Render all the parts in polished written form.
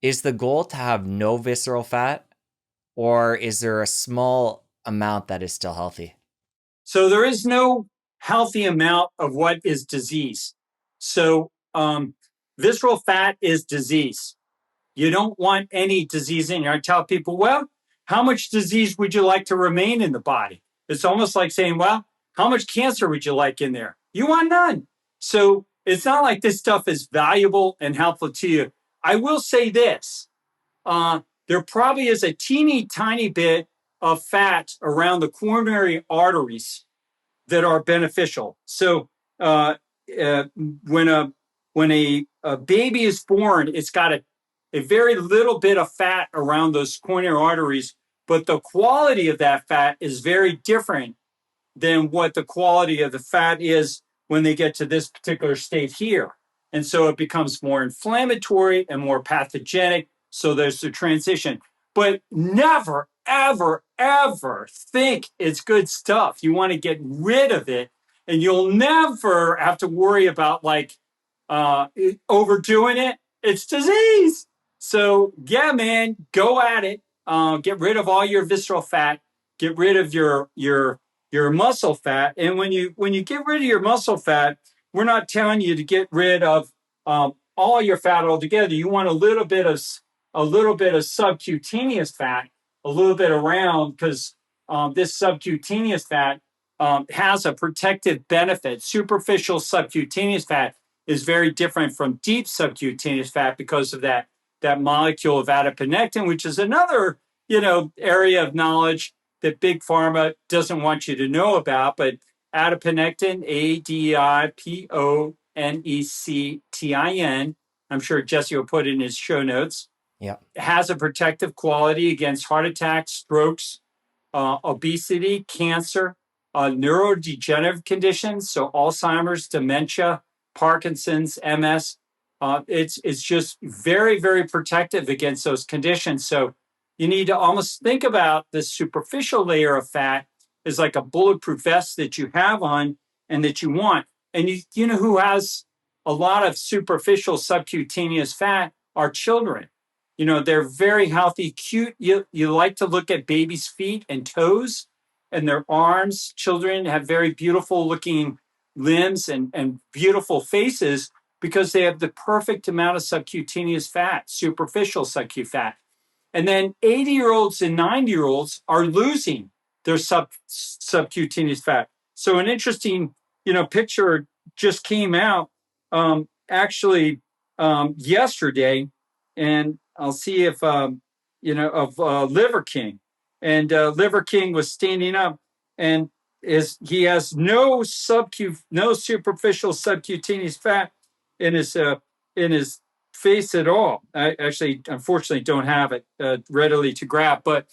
Is the goal to have no visceral fat, or is there a small amount that is still healthy? So there is no healthy amount of what is disease. So visceral fat is disease. You don't want any disease in here. I tell people, well, how much disease would you like to remain in the body? It's almost like saying, well, how much cancer would you like in there? You want none. So it's not like this stuff is valuable and helpful to you. I will say this. There probably is a teeny tiny bit of fat around the coronary arteries that are beneficial. So uh, uh, when a baby is born, it's got a very little bit of fat around those coronary arteries, but the quality of that fat is very different than what the quality of the fat is when they get to this particular state here. And so it becomes more inflammatory and more pathogenic. So there's the transition. But never, ever, ever think it's good stuff. You want to get rid of it, and you'll never have to worry about overdoing it. It's disease. So yeah, man, go at it. Get rid of all your visceral fat. Get rid of your muscle fat. And when you get rid of your muscle fat, we're not telling you to get rid of all your fat altogether. You want a little bit of subcutaneous fat, a little bit around, because this subcutaneous fat has a protective benefit. Superficial subcutaneous fat is very different from deep subcutaneous fat because of that molecule of adiponectin, which is another area of knowledge that big pharma doesn't want you to know about. But adiponectin, adiponectin, I'm sure Jesse will put it in his show notes, Yeah. has a protective quality against heart attacks, strokes, obesity, cancer, neurodegenerative conditions, so Alzheimer's, dementia, Parkinson's, MS. It's just very, very protective against those conditions. So you need to almost think about this superficial layer of fat as like a bulletproof vest that you have on and that you want. And you know who has a lot of superficial subcutaneous fat are children. They're very healthy, cute. You like to look at babies' feet and toes and their arms. Children have very beautiful looking limbs and beautiful faces because they have the perfect amount of subcutaneous fat, superficial subcutaneous fat. And then 80-year-olds and 90-year-olds are losing their subcutaneous fat. So an interesting, picture just came out actually yesterday, and I'll see if of Liver King, and Liver King was standing up, and he has no superficial subcutaneous fat in his face at all. I actually, unfortunately, don't have it readily to grab, but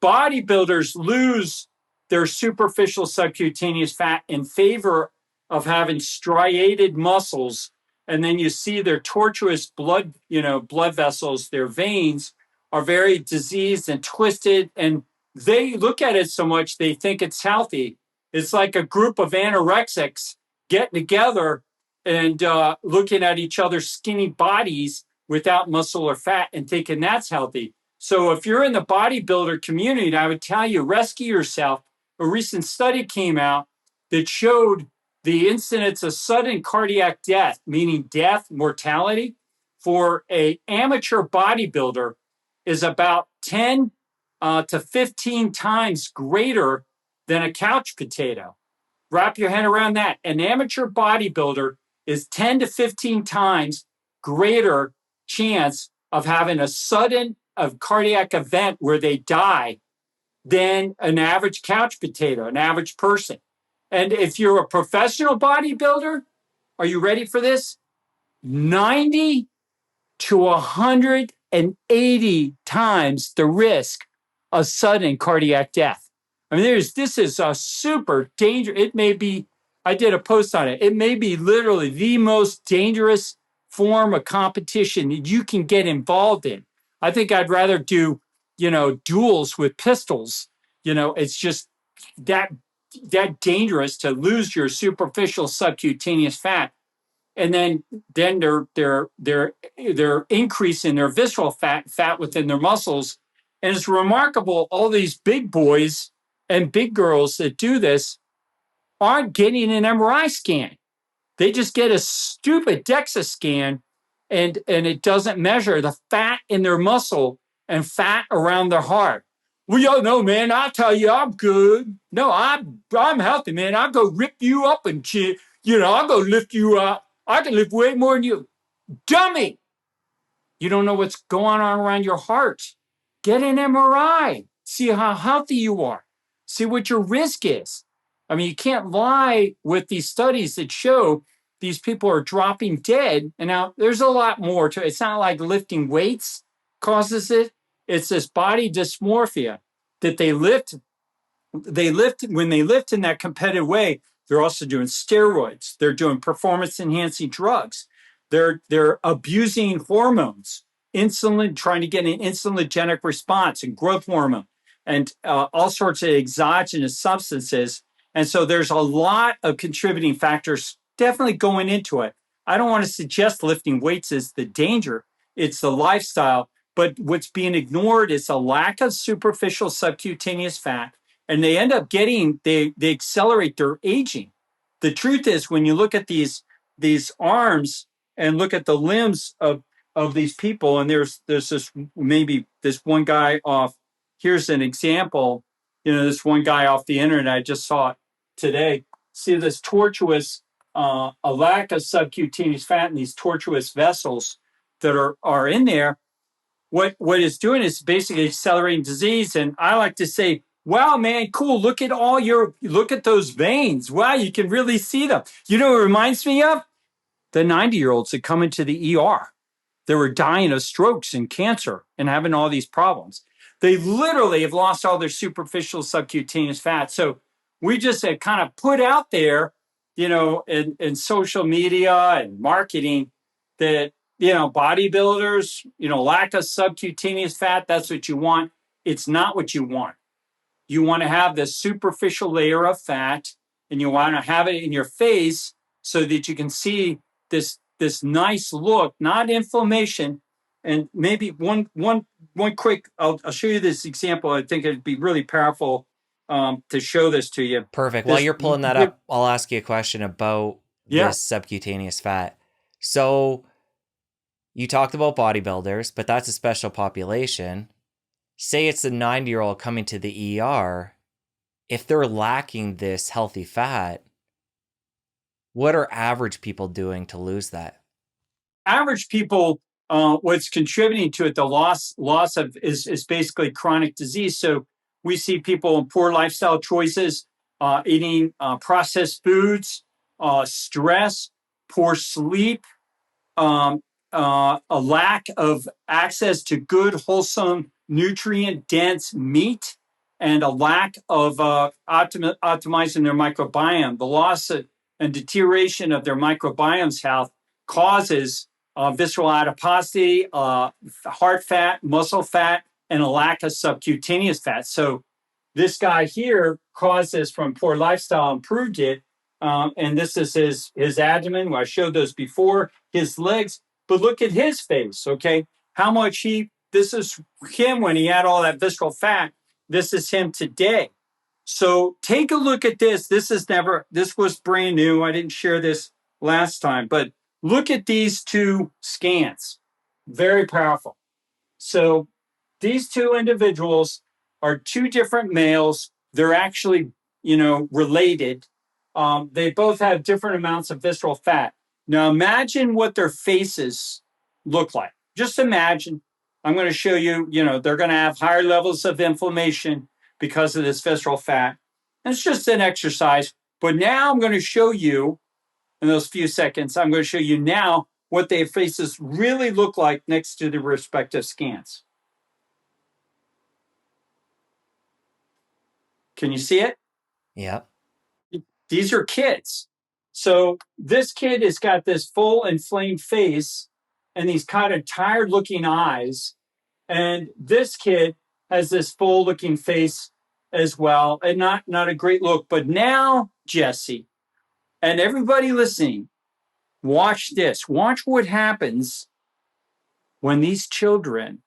bodybuilders lose their superficial subcutaneous fat in favor of having striated muscles. And then you see their tortuous blood vessels, their veins are very diseased and twisted. And they look at it so much, they think it's healthy. It's like a group of anorexics getting together and looking at each other's skinny bodies without muscle or fat and thinking that's healthy. So if you're in the bodybuilder community, I would tell you, rescue yourself. A recent study came out that showed the incidence of sudden cardiac death, meaning death, mortality, for an amateur bodybuilder is about 10 to 15 times greater than a couch potato. Wrap your head around that. An amateur bodybuilder is 10 to 15 times greater chance of having a sudden cardiac event where they die than an average couch potato, an average person. And if you're a professional bodybuilder, are you ready for this? 90 to 180 times the risk of sudden cardiac death. I mean, this is a super dangerous. It may be, I did a post on it. It may be literally the most dangerous form of competition that you can get involved in. I think I'd rather do, duels with pistols. It's just that dangerous to lose your superficial subcutaneous fat. and then they're increasing their visceral fat within their muscles. And it's remarkable, all these big boys and big girls that do this aren't getting an MRI scan. They just get a stupid DEXA scan, and it doesn't measure the fat in their muscle and fat around their heart. Well, yo, no, man, I'll tell you, I'm good. No, I'm healthy, man. I'll go rip you up and shit. I'll go lift you up. I can lift way more than you. Dummy. You don't know what's going on around your heart. Get an MRI. See how healthy you are. See what your risk is. I mean, you can't lie with these studies that show these people are dropping dead. And now there's a lot more to it. It's not like lifting weights causes it. It's this body dysmorphia that they lift when they lift in that competitive way. They're also doing steroids. They're doing performance enhancing drugs. They're abusing hormones, insulin, trying to get an insulinogenic response and growth hormone, and all sorts of exogenous substances. And so there's a lot of contributing factors definitely going into it. I don't want to suggest lifting weights is the danger. It's the lifestyle. But what's being ignored is a lack of superficial subcutaneous fat, and they end up they accelerate their aging. The truth is, when you look at these arms and look at the limbs of these people, and there's this, maybe this one guy off. Here's an example. This one guy off the internet, I just saw it today. See this tortuous, a lack of subcutaneous fat in these tortuous vessels that are in there. What it's doing is basically accelerating disease. And I like to say, wow, man, cool. Look at those veins. Wow, you can really see them. You know what it reminds me of? The 90-year-olds that come into the ER. They were dying of strokes and cancer and having all these problems. They literally have lost all their superficial subcutaneous fat. So we just kind of put out there, in social media and marketing that, bodybuilders, lack of subcutaneous fat, that's what you want. It's not what you want. You want to have this superficial layer of fat, and you want to have it in your face so that you can see this nice look, not inflammation. And maybe one quick, I'll show you this example. I think it'd be really powerful to show this to you. Perfect. While you're pulling that up, I'll ask you a question about this subcutaneous fat. So you talked about bodybuilders, but that's a special population. Say it's a 90-year-old coming to the ER. If they're lacking this healthy fat, what are average people doing to lose that? Average people, what's contributing to it, the loss of is basically chronic disease. So we see people in poor lifestyle choices, eating processed foods, stress, poor sleep, a lack of access to good, wholesome, nutrient-dense meat, and a lack of optimizing their microbiome. The loss and deterioration of their microbiome's health causes visceral adiposity, heart fat, muscle fat, and a lack of subcutaneous fat. So this guy here caused this from poor lifestyle, improved it. And this is his abdomen. I showed those before, his legs. But look at his face, okay? How much this is him when he had all that visceral fat. This is him today. So take a look at this. This was brand new. I didn't share this last time, but look at these two scans. Very powerful. So these two individuals are two different males. They're actually, related. They both have different amounts of visceral fat. Now imagine what their faces look like. Just imagine. I'm going to show you, they're going to have higher levels of inflammation because of this visceral fat. And it's just an exercise. But now I'm going to show you, in those few seconds, I'm going to show you now what their faces really look like next to the respective scans. Can you see it? Yeah. These are kids. So this kid has got this full inflamed face and these kind of tired looking eyes. And this kid has this full looking face as well. And not a great look. But now, Jesse, and everybody listening, Watch this. Watch what happens when these children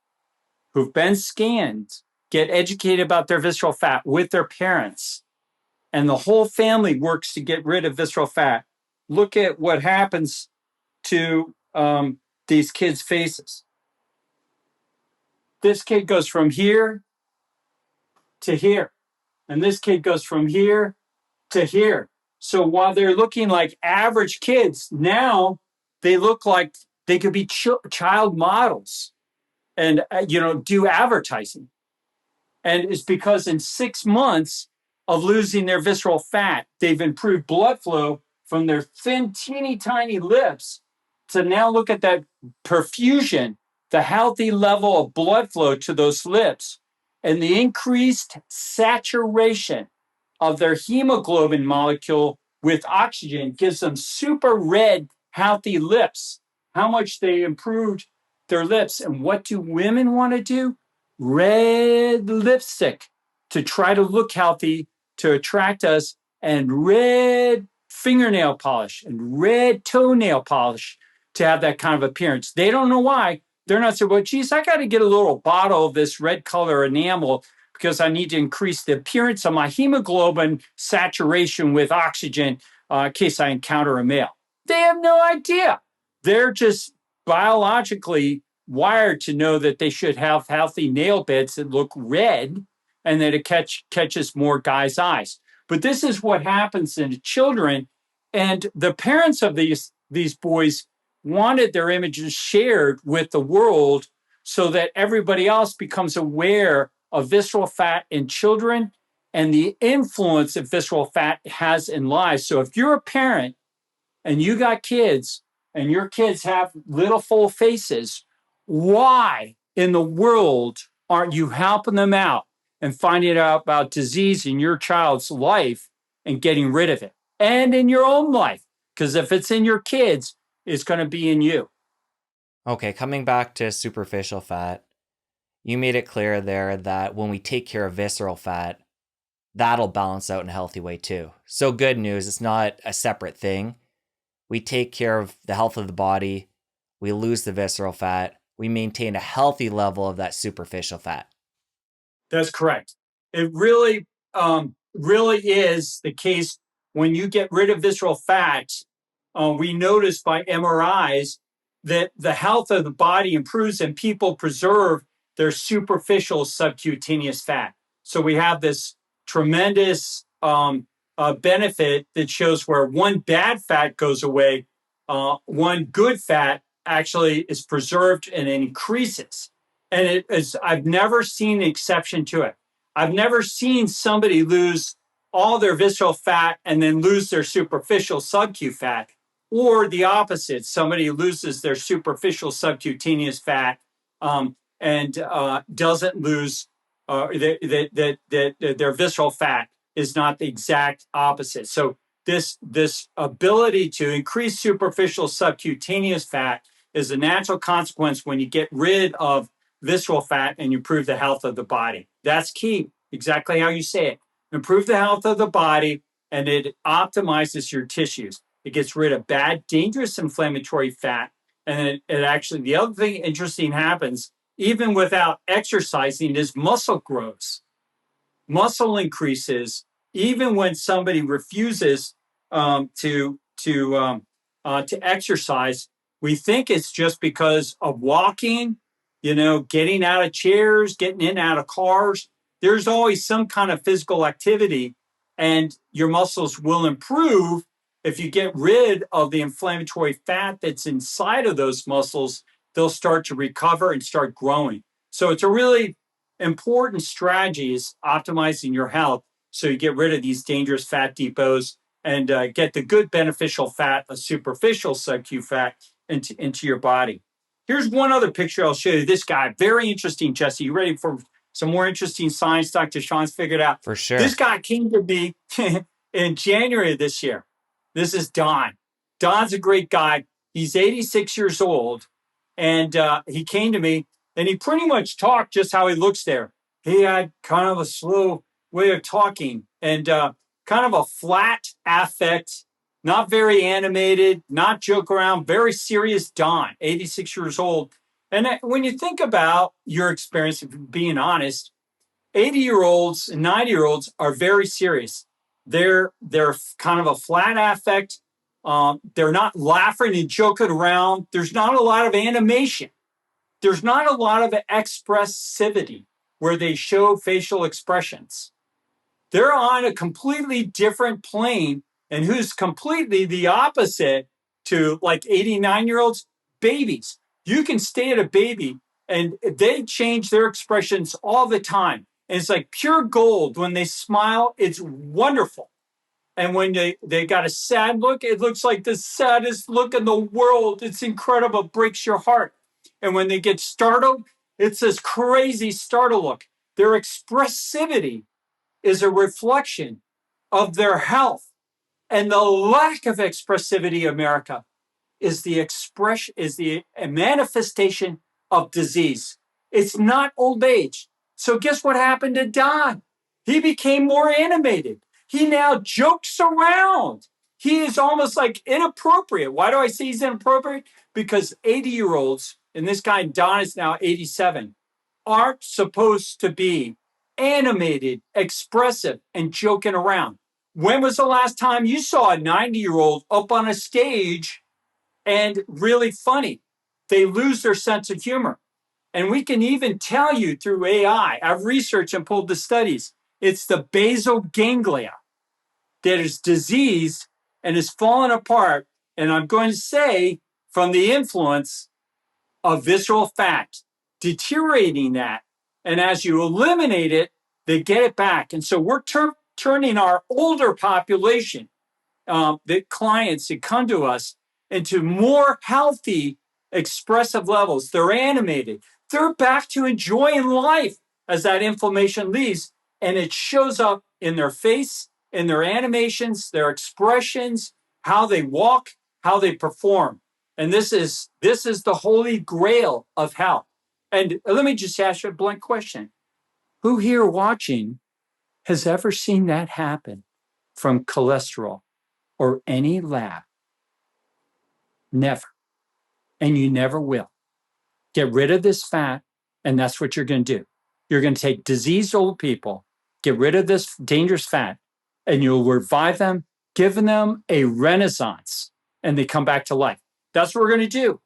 who've been scanned get educated about their visceral fat with their parents, and the whole family works to get rid of visceral fat. Look at what happens to these kids' faces. This kid goes from here to here, and this kid goes from here to here. So while they're looking like average kids, now they look like they could be child models and do advertising. And it's because in 6 months of losing their visceral fat, they've improved blood flow from their thin, teeny tiny lips to now look at that perfusion, the healthy level of blood flow to those lips, and the increased saturation of their hemoglobin molecule with oxygen gives them super red, healthy lips. How much they improved their lips. And what do women want to do? Red lipstick to try to look healthy, to attract us, and red fingernail polish and red toenail polish to have that kind of appearance. They don't know why. They're not saying, well, geez, I got to get a little bottle of this red color enamel because I need to increase the appearance of my hemoglobin saturation with oxygen in case I encounter a male. They have no idea. They're just biologically wired to know that they should have healthy nail beds that look red and that it catches more guys' eyes. But this is what happens in children. And the parents of these boys wanted their images shared with the world so that everybody else becomes aware of visceral fat in children and the influence that visceral fat has in lives. So if you're a parent and you got kids and your kids have little full faces, why in the world aren't you helping them out and finding out about disease in your child's life and getting rid of it? And in your own life, because if it's in your kids, it's going to be in you. Okay, coming back to superficial fat, you made it clear there that when we take care of visceral fat, that'll balance out in a healthy way too. So good news, it's not a separate thing. We take care of the health of the body, we lose the visceral fat, we maintain a healthy level of that superficial fat. That's correct. It really is the case when you get rid of visceral fat. We notice by MRIs that the health of the body improves and people preserve their superficial subcutaneous fat. So we have this tremendous benefit that shows where one bad fat goes away, one good fat actually is preserved and increases. And it is, I've never seen an exception to it. I've never seen somebody lose all their visceral fat and then lose their superficial subcu fat, or the opposite. Somebody loses their superficial subcutaneous fat and doesn't lose their visceral fat is not the exact opposite. So this ability to increase superficial subcutaneous fat is a natural consequence when you get rid of visceral fat and improve the health of the body. That's key. Exactly how you say it. Improve the health of the body, and it optimizes your tissues. It gets rid of bad, dangerous inflammatory fat. And it actually, the other thing interesting happens, even without exercising, is muscle grows. Muscle increases, even when somebody refuses to exercise. We think it's just because of walking, getting out of chairs, getting in and out of cars. There's always some kind of physical activity, and your muscles will improve if you get rid of the inflammatory fat that's inside of those muscles. They'll start to recover and start growing. So it's a really important strategy is optimizing your health so you get rid of these dangerous fat depots and get the good beneficial fat, a superficial subcu fat, into your body. Here's one other picture I'll show you. This guy, very interesting, Jesse. You ready for some more interesting science Dr. Sean's figured out? For sure. This guy came to me in January of this year. This is Don. Don's a great guy. He's 86 years old, and he came to me, and he pretty much talked just how he looks there. He had kind of a slow way of talking and kind of a flat affect not very animated, not joke around, very serious Don, 86 years old. And when you think about your experience of being honest, 80-year-olds and 90-year-olds are very serious. They're kind of a flat affect. They're not laughing and joking around. There's not a lot of animation. There's not a lot of expressivity where they show facial expressions. They're on a completely different plane, and who's completely the opposite to like 89-year-olds? Babies. You can stay at a baby and they change their expressions all the time. And it's like pure gold. When they smile, it's wonderful. And when they got a sad look, it looks like the saddest look in the world. It's incredible, it breaks your heart. And when they get startled, it's this crazy startle look. Their expressivity is a reflection of their health. And the lack of expressivity in America is the manifestation of disease. It's not old age. So guess what happened to Don? He became more animated. He now jokes around. He is almost like inappropriate. Why do I say he's inappropriate? Because 80-year-olds, and this guy Don is now 87, aren't supposed to be animated, expressive, and joking around. When was the last time you saw a 90-year-old up on a stage and really funny? They lose their sense of humor. And we can even tell you through AI, I've researched and pulled the studies, it's the basal ganglia that is diseased and is falling apart. And I'm going to say from the influence of visceral fat, deteriorating that. And as you eliminate it, they get it back. And so we're turning our older population, the clients that come to us, into more healthy, expressive levels. They're animated. They're back to enjoying life as that inflammation leaves. And it shows up in their face, in their animations, their expressions, how they walk, how they perform. And this is the holy grail of health. And let me just ask you a blunt question. Who here watching has ever seen that happen from cholesterol or any lab? Never. And you never will. Get rid of this fat, and that's what you're going to do. You're going to take diseased old people, get rid of this dangerous fat, and you'll revive them, giving them a renaissance, and they come back to life. That's what we're going to do.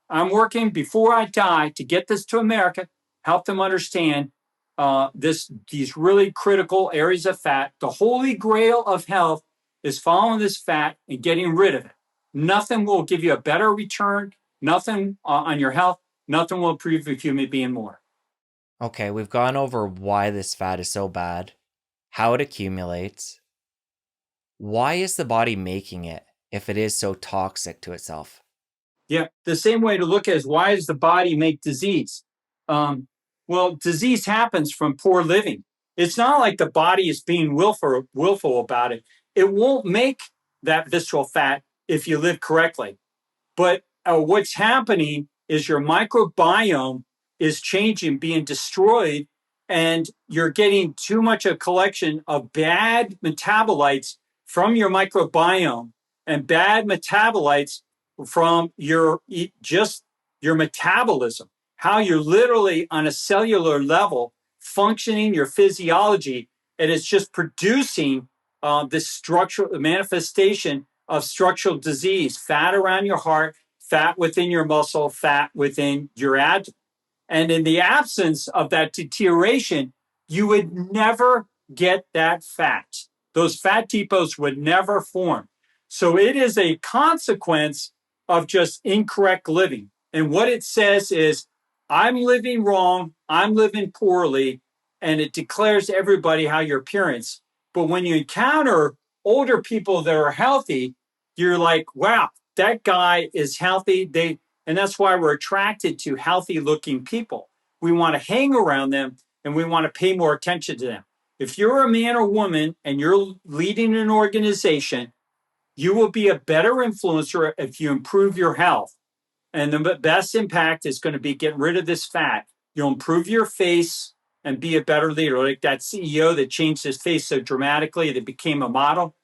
I'm working before I die to get this to America, help them understand these really critical areas of fat. The holy grail of health is following this fat and getting rid of it. Nothing will give you a better return, nothing on your health, nothing will improve your human being more. Okay, we've gone over why this fat is so bad, how it accumulates. Why is the body making it if it is so toxic to itself? Yeah, the same way to look at is why does the body make disease? Well, disease happens from poor living. It's not like the body is being willful about it. It won't make that visceral fat if you live correctly. But what's happening is your microbiome is changing, being destroyed, and you're getting too much a collection of bad metabolites from your microbiome and bad metabolites from your metabolism, how you're literally on a cellular level functioning, your physiology, and it's just producing this structural manifestation of structural disease, fat around your heart, fat within your muscle, fat within your abdomen. And in the absence of that deterioration, you would never get that fat. Those fat depots would never form. So it is a consequence of just incorrect living. And what it says is, I'm living wrong, I'm living poorly, and it declares to everybody how your appearance. But when you encounter older people that are healthy, you're like, wow, that guy is healthy. And that's why we're attracted to healthy looking people. We want to hang around them and we want to pay more attention to them. If you're a man or woman and you're leading an organization, you will be a better influencer if you improve your health. And the best impact is going to be getting rid of this fat. You'll improve your face and be a better leader. Like that CEO that changed his face so dramatically that became a model.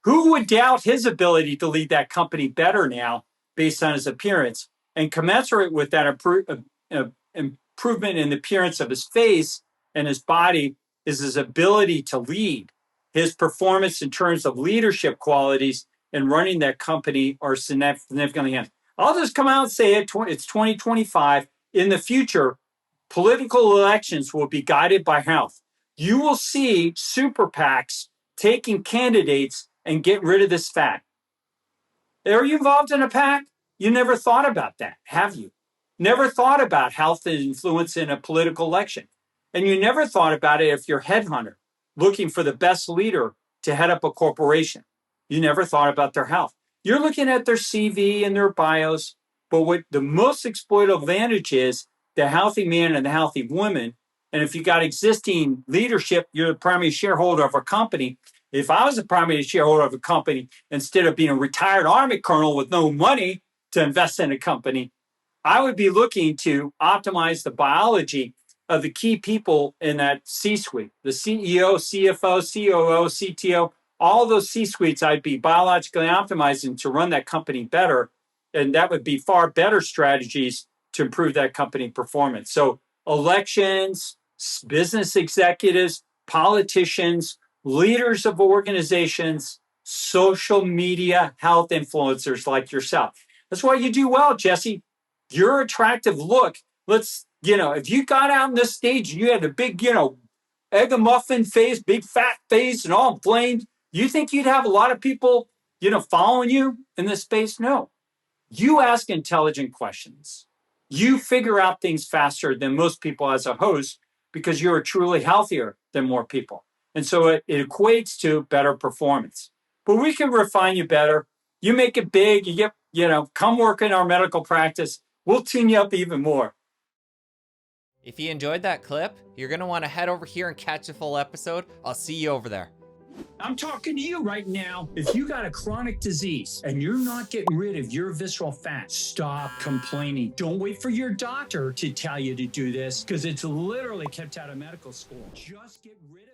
Who would doubt his ability to lead that company better now based on his appearance? And commensurate with that improvement in the appearance of his face and his body is his ability to lead. His performance in terms of leadership qualities and running that company are significantly enhanced. I'll just come out and say it. It's 2025. In the future, political elections will be guided by health. You will see super PACs taking candidates and get rid of this fat. Are you involved in a PAC? You never thought about that, have you? Never thought about health and influence in a political election. And you never thought about it if you're a headhunter looking for the best leader to head up a corporation. You never thought about their health. You're looking at their CV and their bios, but what the most exploitable advantage is the healthy man and the healthy woman. And if you got existing leadership, you're the primary shareholder of a company. If I was a primary shareholder of a company, instead of being a retired Army colonel with no money to invest in a company, I would be looking to optimize the biology of the key people in that C-suite, the CEO, CFO, COO, CTO, all those C-suites I'd be biologically optimizing to run that company better. And that would be far better strategies to improve that company performance. So elections, business executives, politicians, leaders of organizations, social media, health influencers like yourself. That's why you do well, Jesse. Your attractive look. If you got out on this stage and you had a big, egg and muffin face, big fat face, and all inflamed, you think you'd have a lot of people, following you in this space? No. You ask intelligent questions. You figure out things faster than most people as a host because you're truly healthier than more people. And so it equates to better performance. But we can refine you better. You make it big, you get, come work in our medical practice. We'll tune you up even more. If you enjoyed that clip, you're going to want to head over here and catch the full episode. I'll see you over there. I'm talking to you right now. If you got a chronic disease and you're not getting rid of your visceral fat, stop complaining. Don't wait for your doctor to tell you to do this because it's literally kept out of medical school. Just get rid of it.